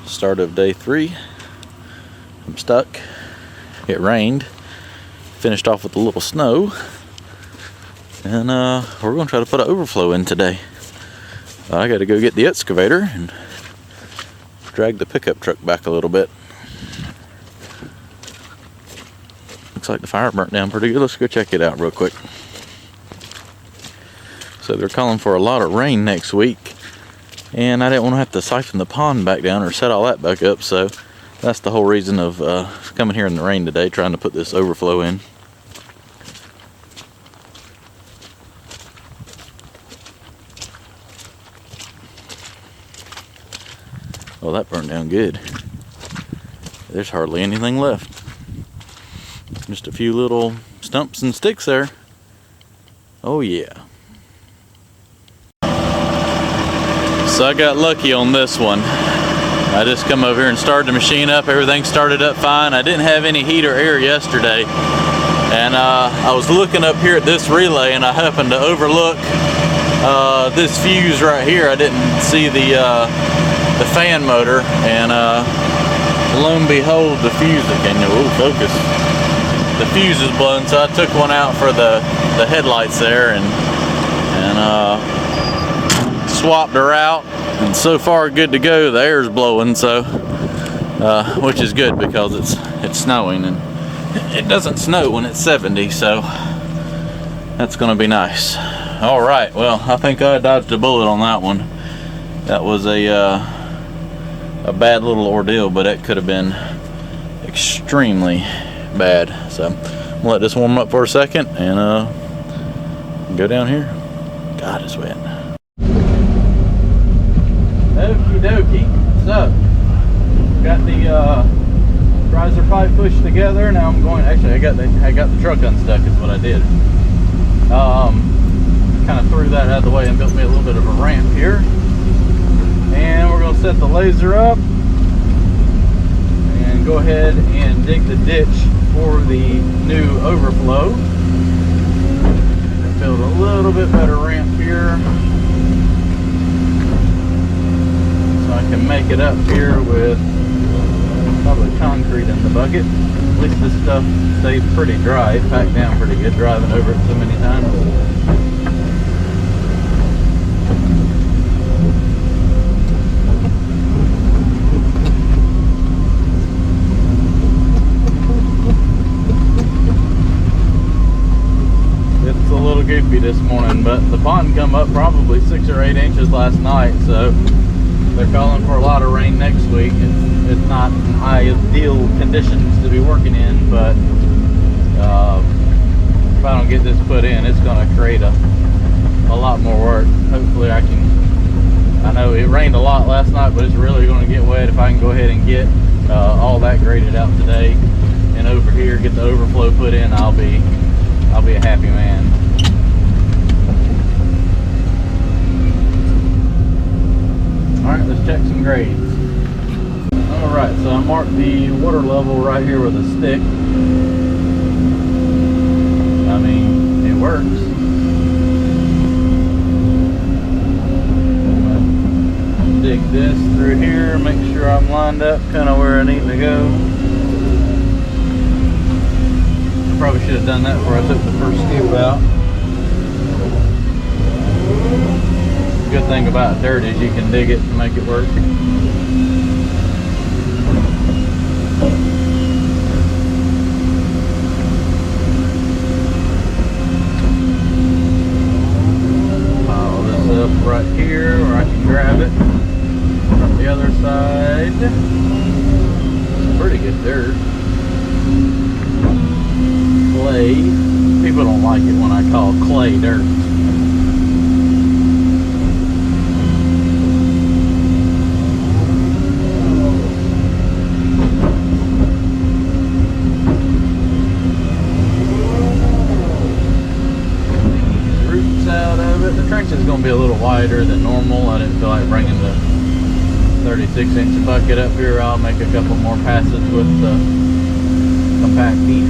Start of day 3. I'm stuck. It rained. Finished off with a little snow. And we're going to try to put an overflow in today. I got to go get the excavator and drag the pickup truck back a little bit. Looks like the fire burnt down pretty good. Let's go check it out real quick. So they're calling for a lot of rain next week, and I didn't want to have to siphon the pond back down or set all that back up, so that's the whole reason of coming here in the rain today, trying to put this overflow in. Well, that burned down good. There's hardly anything left. Just a few little stumps and sticks there. Oh yeah. So I got lucky on this one. I just come over here and started the machine up. Everything started up fine. I didn't have any heat or air yesterday. And I was looking up here at this relay and I happened to overlook this fuse right here. I didn't see the fan motor, and lo and behold, the fuse again. Oh, focus. The fuse is blown, so I took one out for the headlights there and swapped her out, and so far good to go. The air's blowing, so which is good because it's snowing, and it doesn't snow when it's 70, so that's gonna be nice. All right, well, I think I dodged a bullet on that one. That was a bad little ordeal, but it could have been extremely bad. So I'm gonna let this warm up for a second and go down here. God, it's wet. Okie dokie. So got the riser pipe pushed together. Now I'm going. Actually, I got the truck unstuck. Is what I did. Kind of threw that out of the way and built me a little bit of a ramp here. And we're going to set the laser up and go ahead and dig the ditch for the new overflow. Build a little bit better ramp here so I can make it up here with probably concrete in the bucket. At least this stuff stayed pretty dry. It packed down pretty good driving over it so many times. Goofy this morning, but the pond come up probably 6 or 8 inches last night, so they're calling for a lot of rain next week. It's not ideal conditions to be working in, but if I don't get this put in, it's going to create a lot more work. Hopefully I know it rained a lot last night, but it's really going to get wet. If I can go ahead and get all that graded out today and over here get the overflow put in, I'll be a happy man. Alright, let's check some grades. Alright, so I marked the water level right here with a stick. I mean, it works. Dig this through here, make sure I'm lined up kind of where I need to go. I probably should have done that before I took the first scoop out. Good thing about dirt is you can dig it and make it work. Pile this up right here where I can grab it from the other side. It's pretty good dirt. Clay. People don't like it when I call clay dirt. Is going to be a little wider than normal. I didn't feel like bringing the 36-inch bucket up here. I'll make a couple more passes with the compact heat.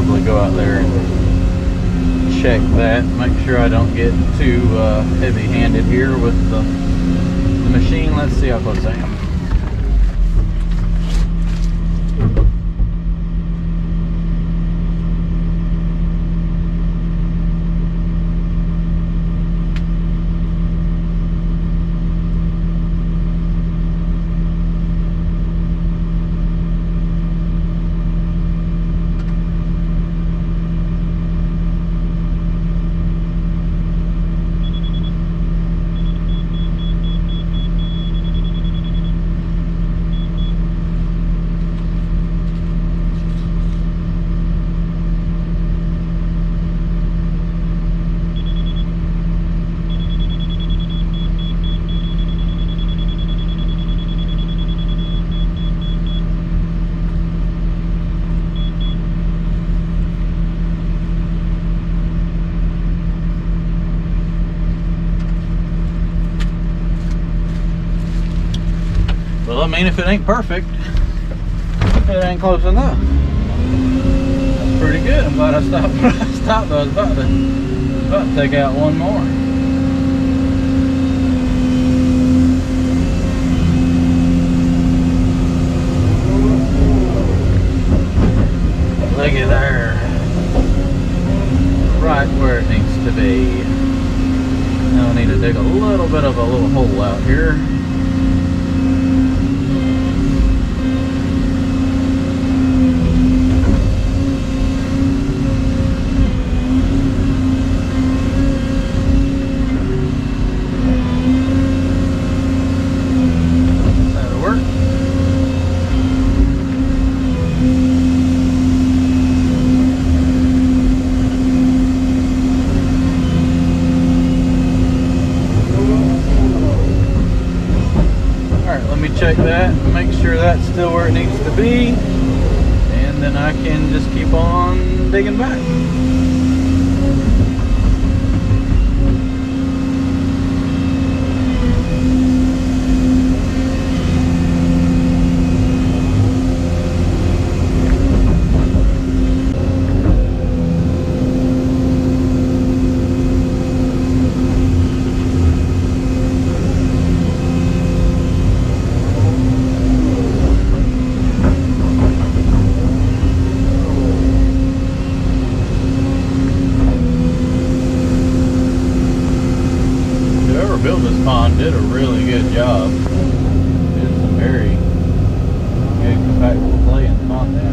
probably go out there and check that, make sure I don't get too heavy-handed here with the machine. Let's see how close I am. Well, I mean, if it ain't perfect, it ain't close enough. That's pretty good. I'm glad I stopped when I stopped. I was about to take out one more. Look at there. Right where it needs to be. Now I need to dig a little bit of a little hole out here. Check that and make sure that's still where it needs to be, and then I can just keep on digging back. Built this pond did a really good job. Did some very good compactable clay in the pond there.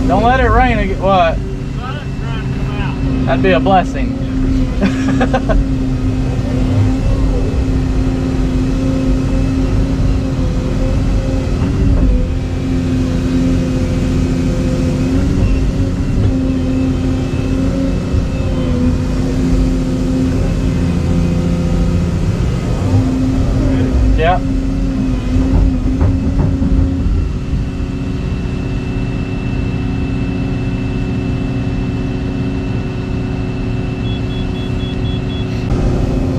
Don't let it rain again. What? That'd be a blessing. Yep.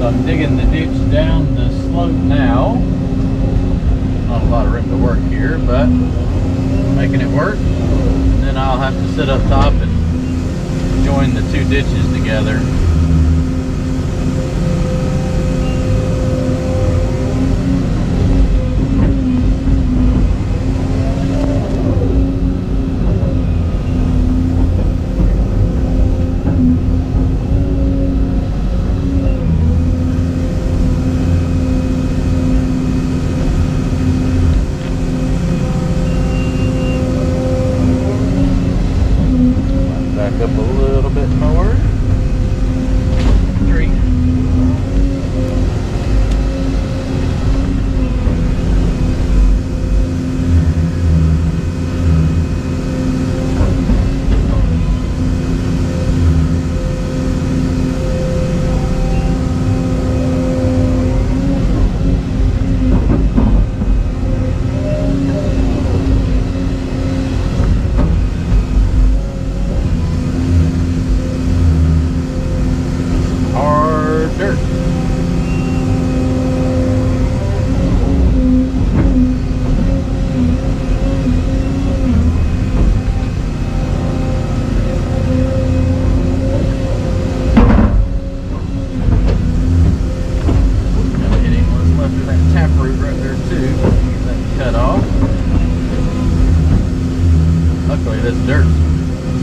I'm digging the ditch down the slope now. Not a lot of room to work here, but making it work. And then I'll have to sit up top and join the two ditches together. Up a little bit more. 3.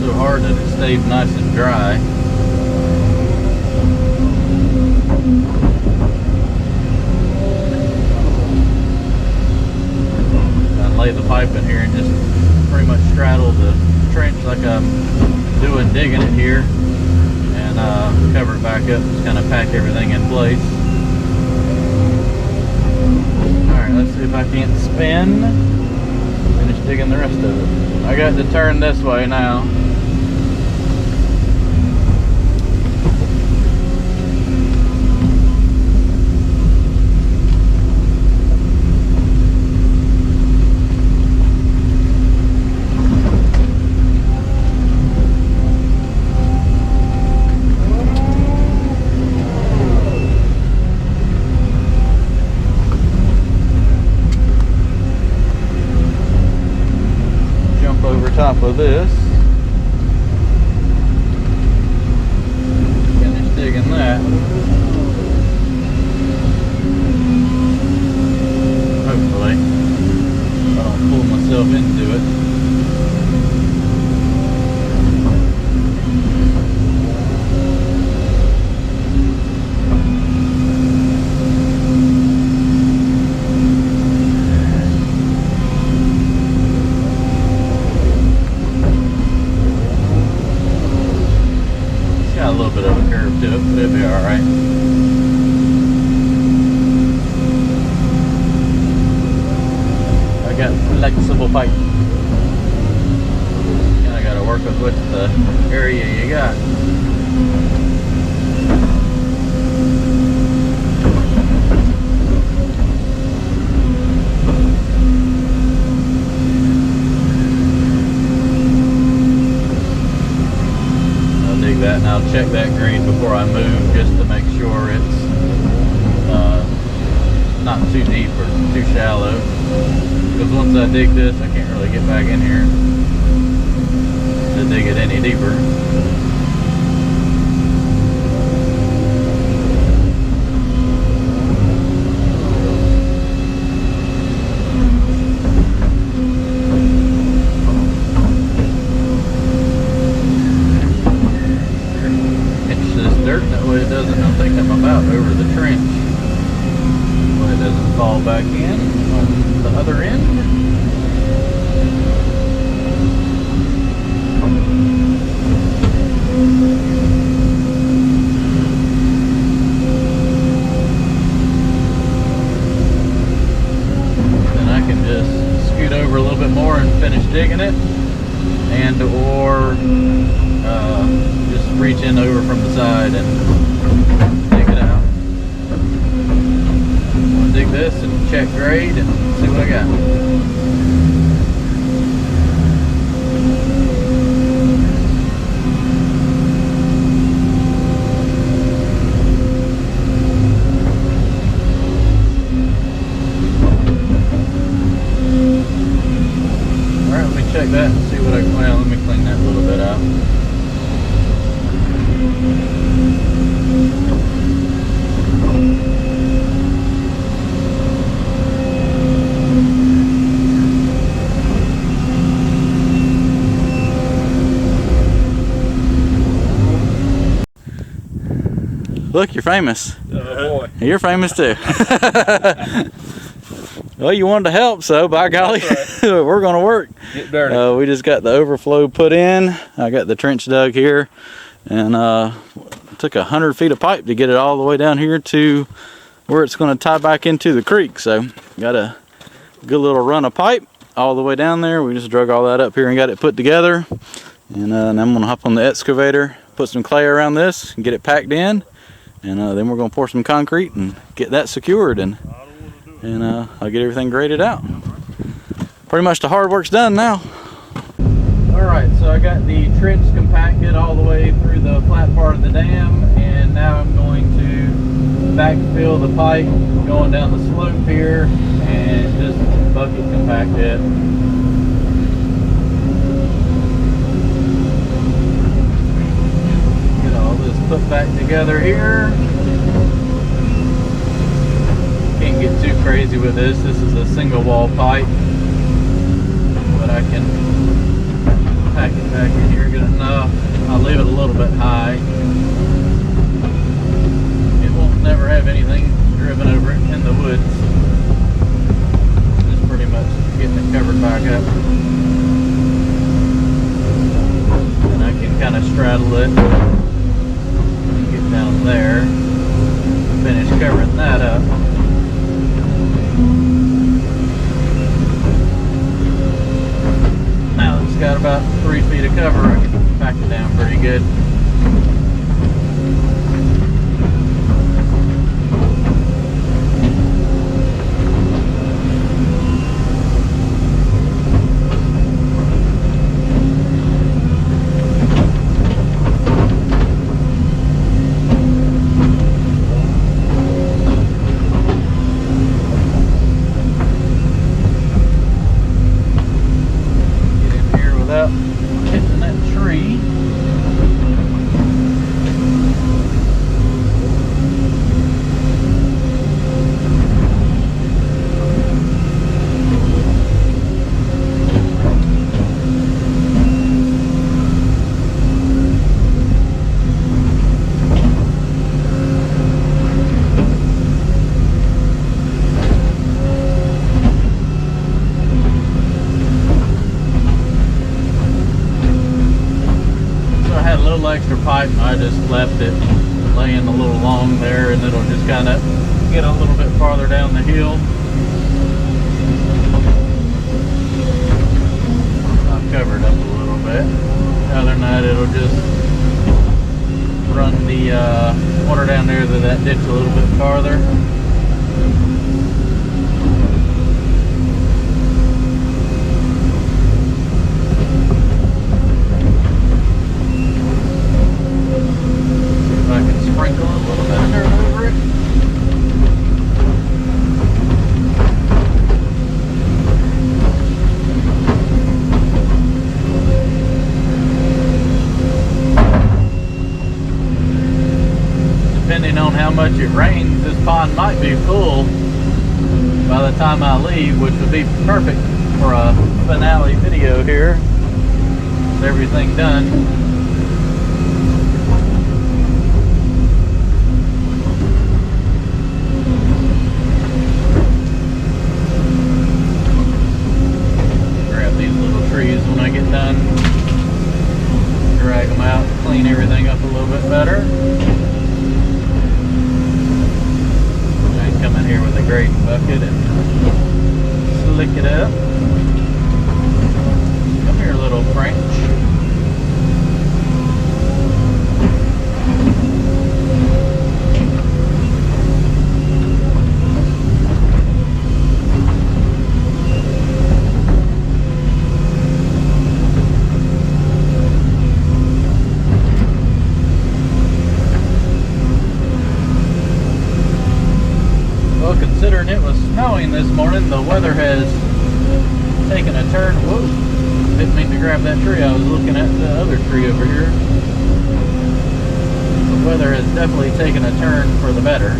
so hard that it stayed nice and dry. I lay the pipe in here and just pretty much straddle the trench like I'm doing digging it here, and cover it back up, just kind of pack everything in place. Alright, let's see if I can't spin. Finish digging the rest of it. I got to turn this way now. Top of this, finish digging that. Hopefully I don't pull myself into it. A little bit of a curve to it, but it'll be alright. I got flexible pipe. Kinda gotta work with the area you got. That, and I'll check that grade before I move, just to make sure it's not too deep or too shallow, because once I dig this I can't really get back in here to dig it any deeper. That way it doesn't, I think I'm about over the trench, that way it doesn't fall back in on the other end. Then I can just scoot over a little bit more and finish digging it, and or just reach in over from the side and dig it out. I'm gonna dig this and check grade and see what I got. Alright, let me check that and see what well, let me clean that a little bit out. Look, you're famous. Oh boy. You're famous too. Well, you wanted to help, so by golly, right. We're going to work. Get dirty. We just got the overflow put in. I got the trench dug here, and took 100 feet of pipe to get it all the way down here to where it's going to tie back into the creek. So got a good little run of pipe all the way down there. We just drug all that up here and got it put together. And then I'm going to hop on the excavator, put some clay around this, and get it packed in. And then we're going to pour some concrete and get that secured, and I'll get everything graded out. Pretty much the hard work's done now. Alright, so I got the trench compacted all the way through the flat part of the dam, and now I'm going to backfill the pipe going down the slope here and just bucket compact it. Get all this put back together here. Can't get too crazy with this. This is a single wall pipe, but I can pack it back in here good enough. I'll leave it a little bit high. It won't never have anything driven over it in the woods. Just pretty much getting it covered back up. And I can kind of straddle it and get down there. Finish covering that up. Now it's got about 3 feet of cover. I can pack it down pretty good. Hitting that tree. Extra pipe, and I just left it laying a little long there, and it'll just kind of get a little bit farther down the hill. I've covered up a little bit. Other than that, it'll just run the water down there to that ditch a little bit farther. Sprinkle a little bit of dirt over it. Depending on how much it rains, this pond might be full by the time I leave, which would be perfect for a finale video here with everything done. When I get done, drag them out, clean everything up a little bit better. I come in here with a grading bucket and slick it up. Come here, little French. Considering it was snowing this morning, the weather has taken a turn. Whoa, didn't mean to grab that tree. I was looking at the other tree over here. The weather has definitely taken a turn for the better.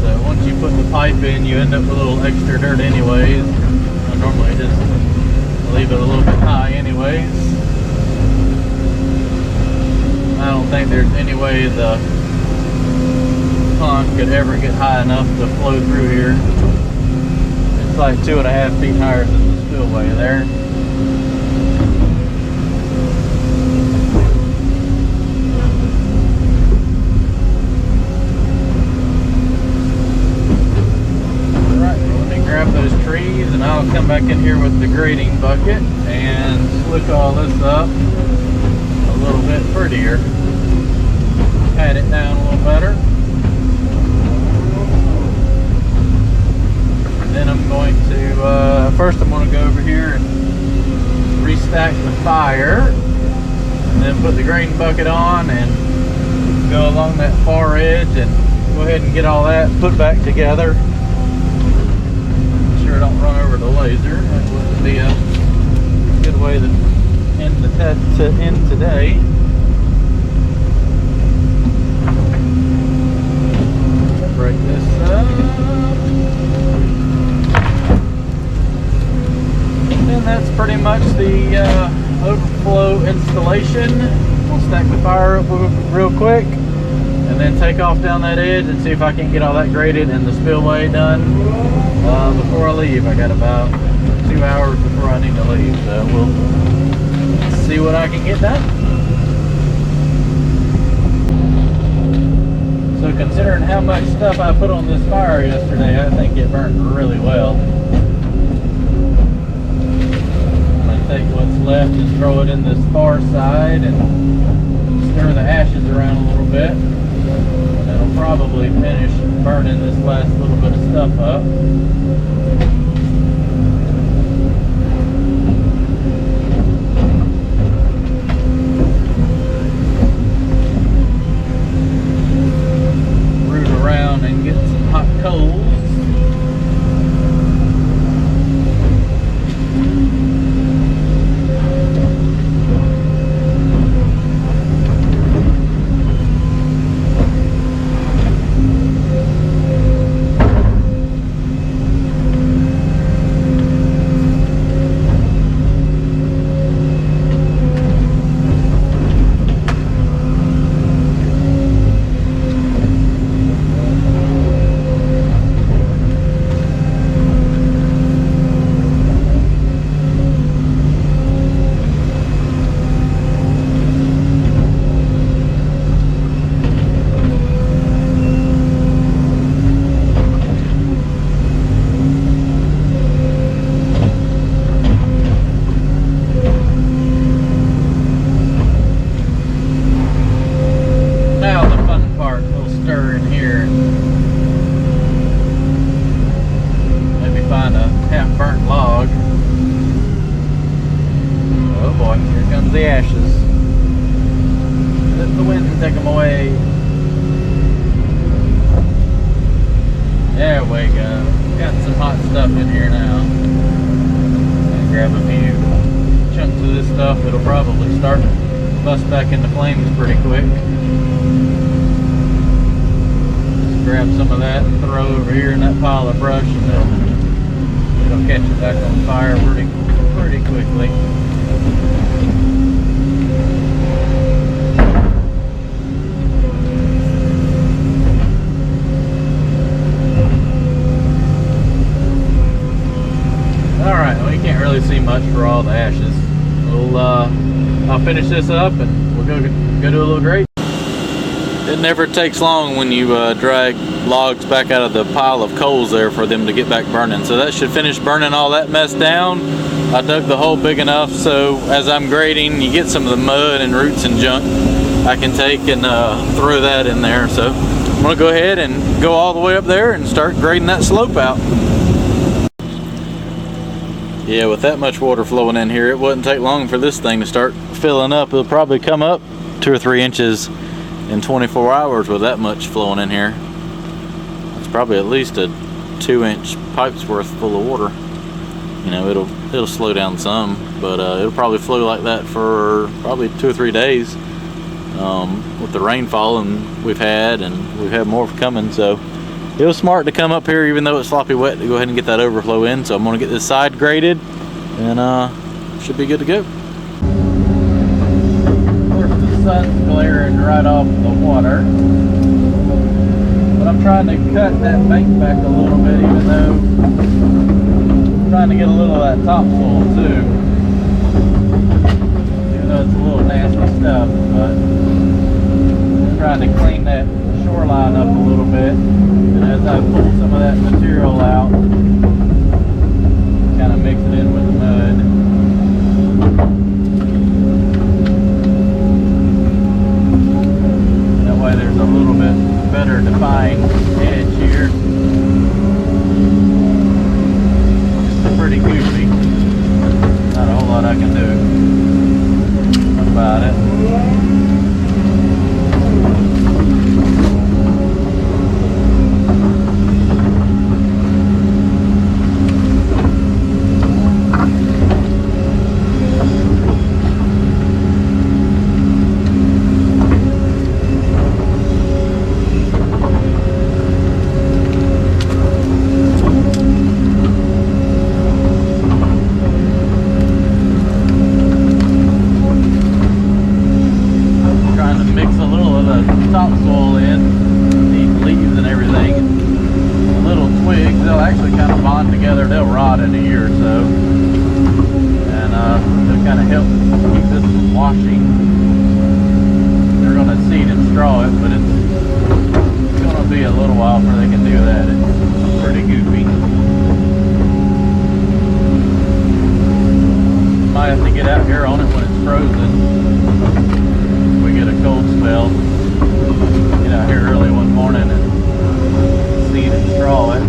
So once you put the pipe in, you end up with a little extra dirt anyways. I normally just leave it a little bit high anyways. I don't think there's any way the pond could ever get high enough to flow through here. It's like 2.5 feet higher than the spillway there. Alright, let me grab those trees and I'll come back in here with the grading bucket and slick all this up a little bit prettier. Pat it down a little better. And then I'm going to, first I'm going to go over here and restack the fire. And then put the grading bucket on and go along that far edge and go ahead and get all that put back together. Make sure I don't run over the laser. That would be a good way to end today. Break this up. Overflow installation. We'll stack the fire up real quick and then take off down that edge and see if I can get all that graded and the spillway done before I leave. I got about 2 hours before I need to leave, so we'll see what I can get done. So considering how much stuff I put on this fire yesterday, I think it burnt really well. I'm going to take what's left and throw it in this far side and stir the ashes around a little bit. That'll probably finish burning this last little bit of stuff up. And get some hot coals. The ashes. Let the wind take them away. There we go. Got some hot stuff in here now. Gonna grab a few chunks of this stuff. It'll probably start to bust back into flames pretty quick. Just grab some of that and throw over here in that pile of brush, and it'll catch it back on fire pretty quickly. Alright, well, you can't really see much for all the ashes. I'll finish this up and we'll go do a little grate. It never takes long when you drag logs back out of the pile of coals there for them to get back burning. So that should finish burning all that mess down. I dug the hole big enough so as I'm grading, you get some of the mud and roots and junk I can take and throw that in there. So I'm going to go ahead and go all the way up there and start grading that slope out. Yeah, with that much water flowing in here, it wouldn't take long for this thing to start filling up. It'll probably come up 2 or 3 inches in 24 hours with that much flowing in here. It's probably at least a 2-inch pipe's worth full of water. You know, it'll slow down some, but it'll probably flow like that for probably 2 or 3 days with the rainfall we've had more coming. So it was smart to come up here even though it's sloppy wet to go ahead and get that overflow in. So I'm going to get this side graded and should be good to go. Of course the sun's glaring right off the water, but I'm trying to cut that bank back a little bit, even though I'm trying to get a little of that topsoil too, even though it's a little nasty stuff. But I'm trying to clean that shoreline up a little bit, and as I pull some of that material out, kind of mix it in with the mud. That way there's a little bit better defined edge here. It's pretty goofy. Not a whole lot I can do about it. get out here on it when it's frozen. We get a cold spell. Get out here early one morning and seed and straw it.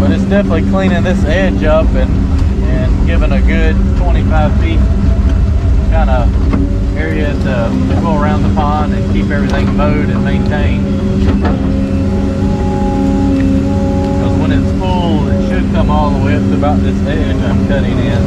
But it's definitely cleaning this edge up and giving a good 25 feet kind of area to go around the pond and keep everything mowed and maintained. Because when it's full, it should come all the way up to about this edge I'm cutting in.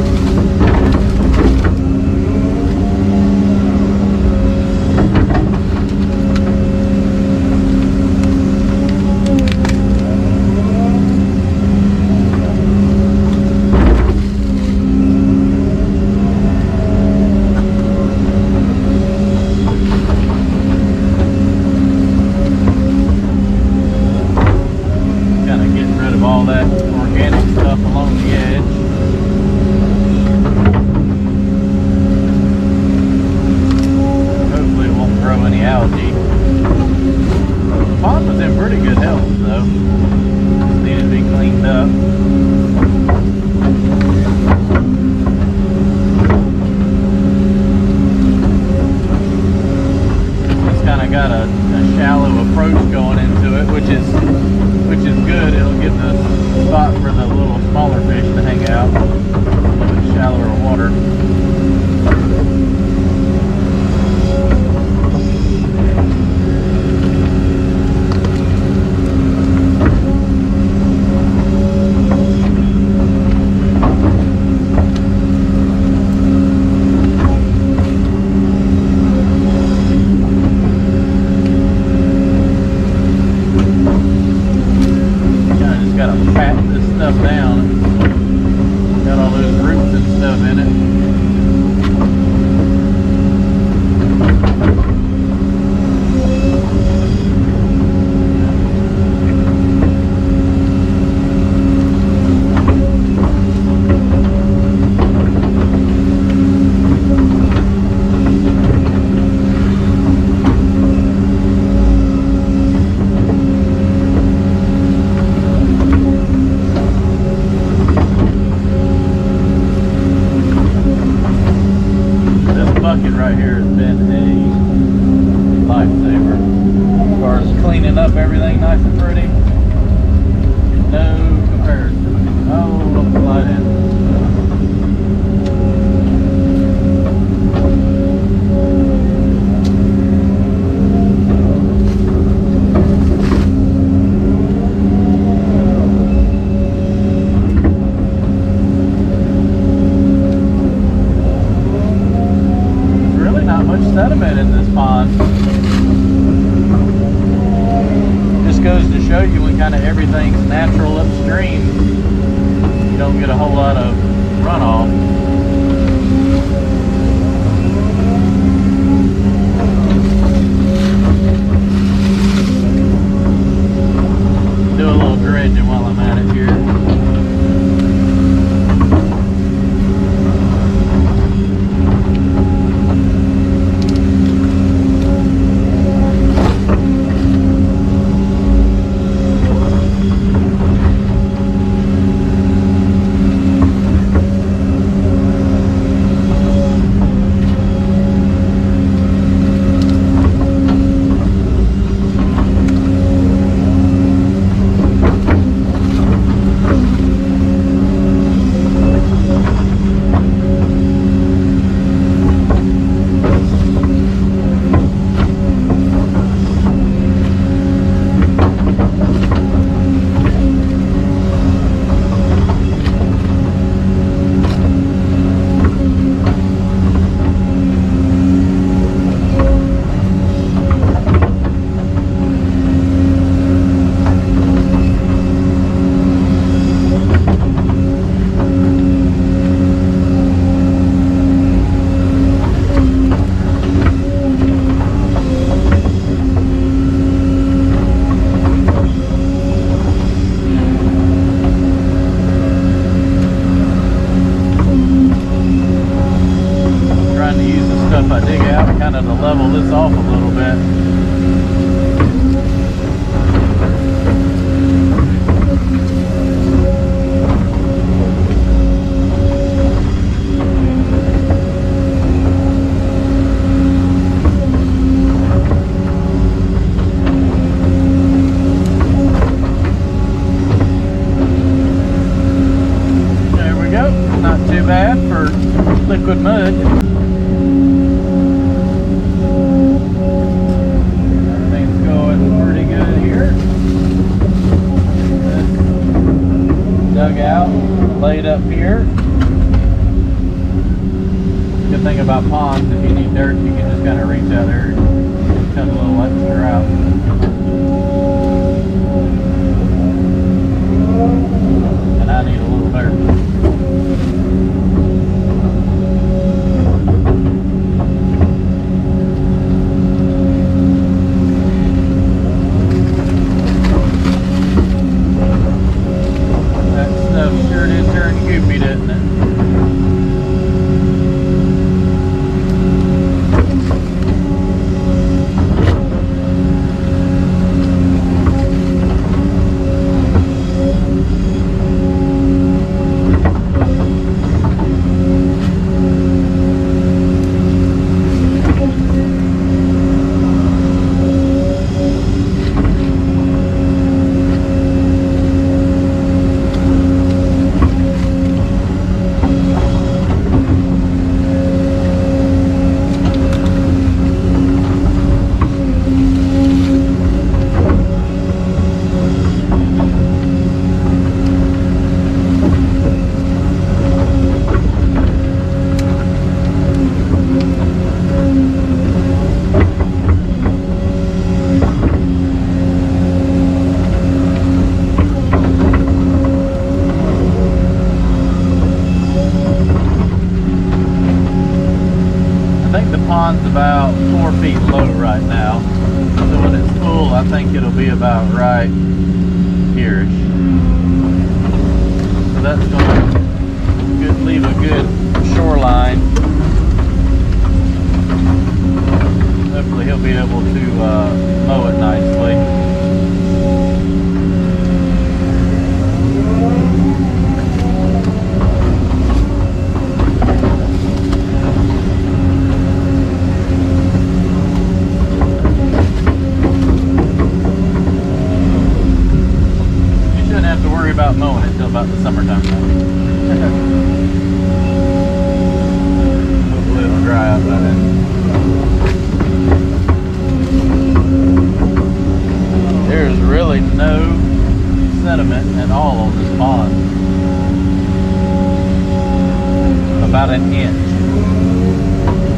Right here has been a lifesaver as far as cleaning up everything nice and pretty. No comparison. Oh, let's slide in. Sediment in this pond. Just goes to show you when kind of everything's natural upstream, you don't get a whole lot of runoff. Do a little dredging while I'm at it here. I dig out kind of to level this off a little bit. There we go. Not too bad for liquid mud. Dugout laid up here. Good thing about ponds, if you need dirt, you can just kind of reach out there and cut a little extra out. And I need a little dirt. Sure did turn goopy, didn't it? Pond's about 4 feet low right now, so when it's full I think it'll be about right here-ish. So that's going to leave a good shoreline. Hopefully he'll be able to mow it nicely. About mowing it until about the summertime. Hopefully it'll dry out by then. There's really no sediment at all on this pond. About an inch.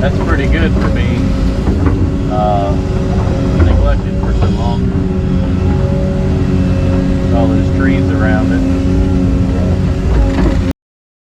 That's pretty good for being neglected for so long. All those trees around it.